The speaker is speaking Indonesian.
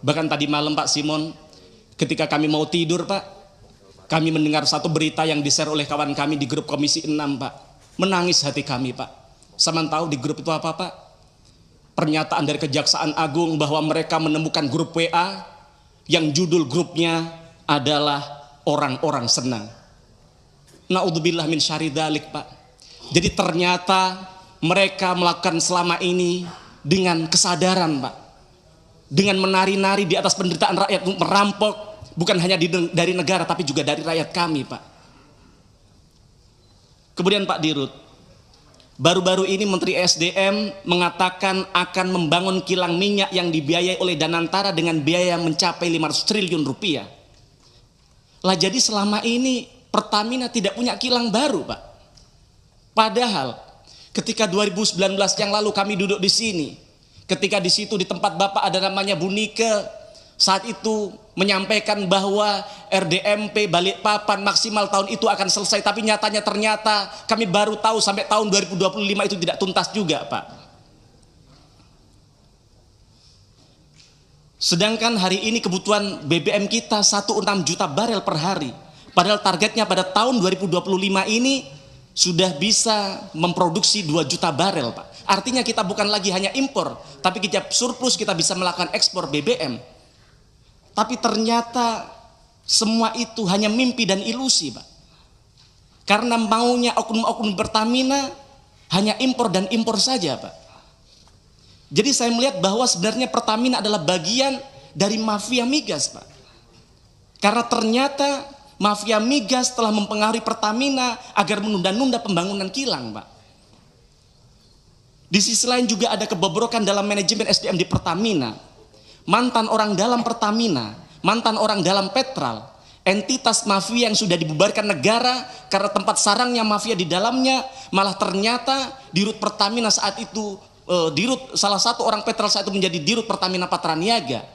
Bahkan tadi malam Pak Simon, ketika kami mau tidur Pak, kami mendengar satu berita yang di-share oleh kawan kami di grup Komisi 6 Pak. Menangis hati kami Pak. Sama tahu di grup itu apa Pak? Pernyataan dari Kejaksaan Agung bahwa mereka menemukan grup WA yang judul grupnya adalah orang-orang senang. Na'udzubillah min syarri dzalik Pak. Jadi ternyata mereka melakukan selama ini dengan kesadaran Pak, dengan menari-nari di atas penderitaan rakyat, merampok bukan hanya dari negara tapi juga dari rakyat kami Pak. Kemudian Pak Dirut, baru-baru ini Menteri SDM mengatakan akan membangun kilang minyak yang dibiayai oleh Danantara dengan biaya mencapai 500 triliun rupiah. Lah jadi selama ini Pertamina tidak punya kilang baru Pak. Padahal ketika 2019 yang lalu kami duduk di sini, ketika di situ di tempat Bapak ada namanya Bu Nike, saat itu menyampaikan bahwa RDMP Balikpapan maksimal tahun itu akan selesai, tapi ternyata kami baru tahu sampai tahun 2025 itu tidak tuntas juga Pak. Sedangkan hari ini kebutuhan BBM kita 16 juta barel per hari, padahal targetnya pada tahun 2025 ini sudah bisa memproduksi 2 juta barel Pak. Artinya kita bukan lagi hanya impor, tapi kita surplus, kita bisa melakukan ekspor BBM. Tapi ternyata semua itu hanya mimpi dan ilusi Pak. Karena maunya oknum-oknum Pertamina hanya impor dan impor saja Pak. Jadi saya melihat bahwa sebenarnya Pertamina adalah bagian dari mafia migas Pak. Karena ternyata mafia migas telah mempengaruhi Pertamina agar menunda-nunda pembangunan kilang Pak. Di sisi lain juga ada kebobrokan dalam manajemen SDM di Pertamina. Mantan orang dalam Pertamina, mantan orang dalam Petral, entitas mafia yang sudah dibubarkan negara karena tempat sarangnya mafia di dalamnya, malah ternyata dirut Pertamina saat itu, salah satu orang Petral saat itu menjadi dirut Pertamina Patraniaga.